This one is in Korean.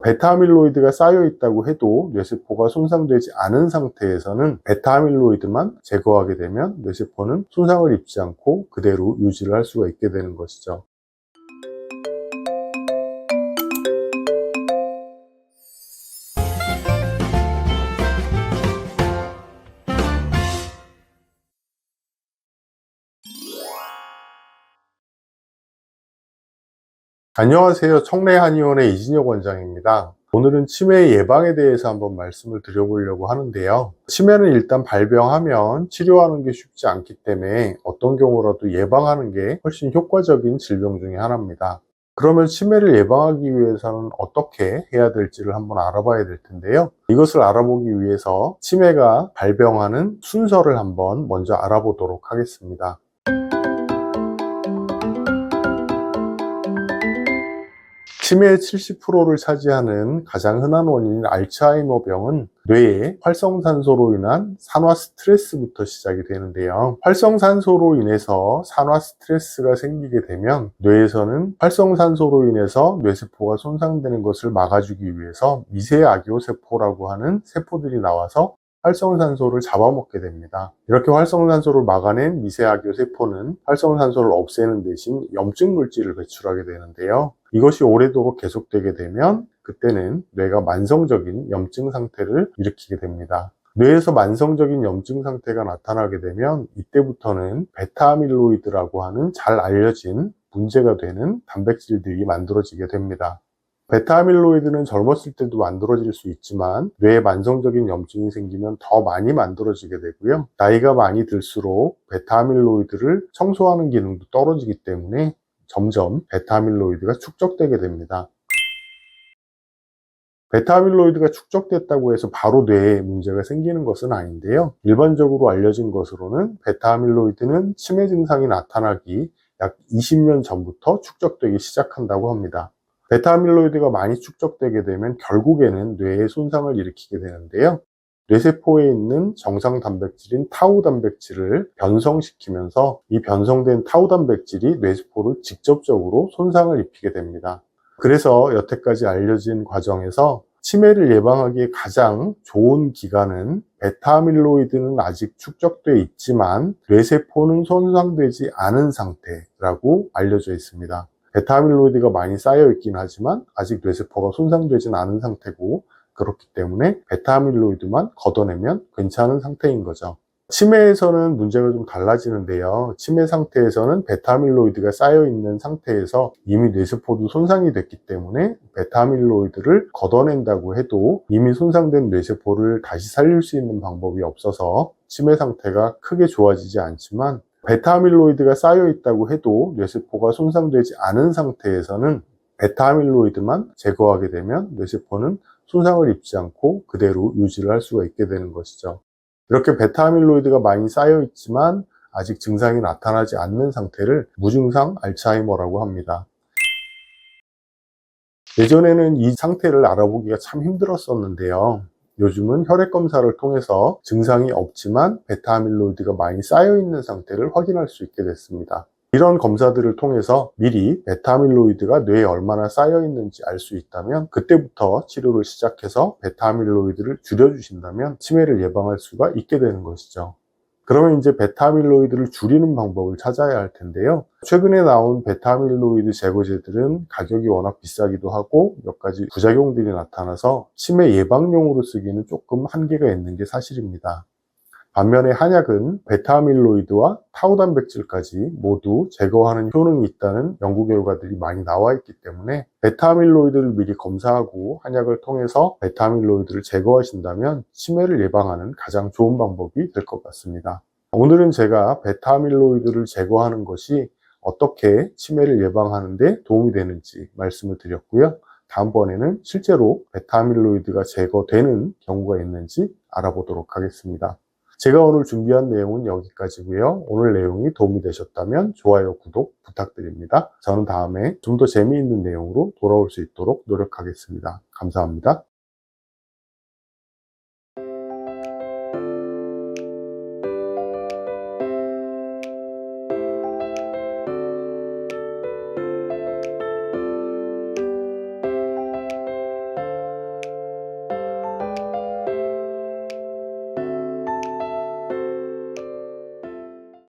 베타아밀로이드가 쌓여 있다고 해도 뇌세포가 손상되지 않은 상태에서는 베타아밀로이드만 제거하게 되면 뇌세포는 손상을 입지 않고 그대로 유지를 할 수가 있게 되는 것이죠. 안녕하세요. 청래한의원의 이진혁 원장입니다. 오늘은 치매 예방에 대해서 한번 말씀을 드려보려고 하는데요. 치매는 일단 발병하면 치료하는 게 쉽지 않기 때문에 어떤 경우라도 예방하는 게 훨씬 효과적인 질병 중에 하나입니다. 그러면 치매를 예방하기 위해서는 어떻게 해야 될지를 한번 알아봐야 될 텐데요. 이것을 알아보기 위해서 치매가 발병하는 순서를 한번 먼저 알아보도록 하겠습니다. 치매의 70%를 차지하는 가장 흔한 원인인 알츠하이머병은 뇌의 활성산소로 인한 산화 스트레스부터 시작이 되는데요. 활성산소로 인해서 산화 스트레스가 생기게 되면 뇌에서는 활성산소로 인해서 뇌세포가 손상되는 것을 막아주기 위해서 미세악요세포라고 하는 세포들이 나와서 활성산소를 잡아먹게 됩니다. 이렇게 활성산소를 막아낸 미세악요세포는 활성산소를 없애는 대신 염증 물질을 배출하게 되는데요. 이것이 오래도록 계속되게 되면 그때는 뇌가 만성적인 염증 상태를 일으키게 됩니다. 뇌에서 만성적인 염증 상태가 나타나게 되면 이때부터는 베타아밀로이드라고 하는 잘 알려진 문제가 되는 단백질들이 만들어지게 됩니다. 베타아밀로이드는 젊었을 때도 만들어질 수 있지만 뇌에 만성적인 염증이 생기면 더 많이 만들어지게 되고요. 나이가 많이 들수록 베타아밀로이드를 청소하는 기능도 떨어지기 때문에 점점 베타아밀로이드가 축적되게 됩니다. 베타아밀로이드가 축적됐다고 해서 바로 뇌에 문제가 생기는 것은 아닌데요. 일반적으로 알려진 것으로는 베타아밀로이드는 치매 증상이 나타나기 약 20년 전부터 축적되기 시작한다고 합니다. 베타아밀로이드가 많이 축적되게 되면 결국에는 뇌에 손상을 일으키게 되는데요. 뇌세포에 있는 정상 단백질인 타우 단백질을 변성시키면서 이 변성된 타우 단백질이 뇌세포를 직접적으로 손상을 입히게 됩니다. 그래서 여태까지 알려진 과정에서 치매를 예방하기에 가장 좋은 기간은 베타아밀로이드는 아직 축적되어 있지만 뇌세포는 손상되지 않은 상태라고 알려져 있습니다. 베타아밀로이드가 많이 쌓여 있긴 하지만 아직 뇌세포가 손상되진 않은 상태고 그렇기 때문에 베타아밀로이드만 걷어내면 괜찮은 상태인 거죠. 치매에서는 문제가 좀 달라지는데요. 치매 상태에서는 베타아밀로이드가 쌓여 있는 상태에서 이미 뇌세포도 손상이 됐기 때문에 베타아밀로이드를 걷어낸다고 해도 이미 손상된 뇌세포를 다시 살릴 수 있는 방법이 없어서 치매 상태가 크게 좋아지지 않지만 베타아밀로이드가 쌓여 있다고 해도 뇌세포가 손상되지 않은 상태에서는 베타아밀로이드만 제거하게 되면 뇌세포는 손상을 입지 않고 그대로 유지를 할 수가 있게 되는 것이죠. 이렇게 베타아밀로이드가 많이 쌓여 있지만 아직 증상이 나타나지 않는 상태를 무증상 알츠하이머라고 합니다. 예전에는 이 상태를 알아보기가 참 힘들었었는데요. 요즘은 혈액 검사를 통해서 증상이 없지만 베타아밀로이드가 많이 쌓여 있는 상태를 확인할 수 있게 됐습니다. 이런 검사들을 통해서 미리 베타아밀로이드가 뇌에 얼마나 쌓여 있는지 알 수 있다면 그때부터 치료를 시작해서 베타아밀로이드를 줄여주신다면 치매를 예방할 수가 있게 되는 것이죠. 그러면 이제 베타아밀로이드를 줄이는 방법을 찾아야 할 텐데요. 최근에 나온 베타아밀로이드 제거제들은 가격이 워낙 비싸기도 하고 몇 가지 부작용들이 나타나서 치매 예방용으로 쓰기는 조금 한계가 있는 게 사실입니다. 반면에 한약은 베타아밀로이드와 타우 단백질까지 모두 제거하는 효능이 있다는 연구 결과들이 많이 나와 있기 때문에 베타아밀로이드를 미리 검사하고 한약을 통해서 베타아밀로이드를 제거하신다면 치매를 예방하는 가장 좋은 방법이 될 것 같습니다. 오늘은 제가 베타아밀로이드를 제거하는 것이 어떻게 치매를 예방하는 데 도움이 되는지 말씀을 드렸고요. 다음번에는 실제로 베타아밀로이드가 제거되는 경우가 있는지 알아보도록 하겠습니다. 제가 오늘 준비한 내용은 여기까지고요. 오늘 내용이 도움이 되셨다면 좋아요, 구독 부탁드립니다. 저는 다음에 좀 더 재미있는 내용으로 돌아올 수 있도록 노력하겠습니다. 감사합니다.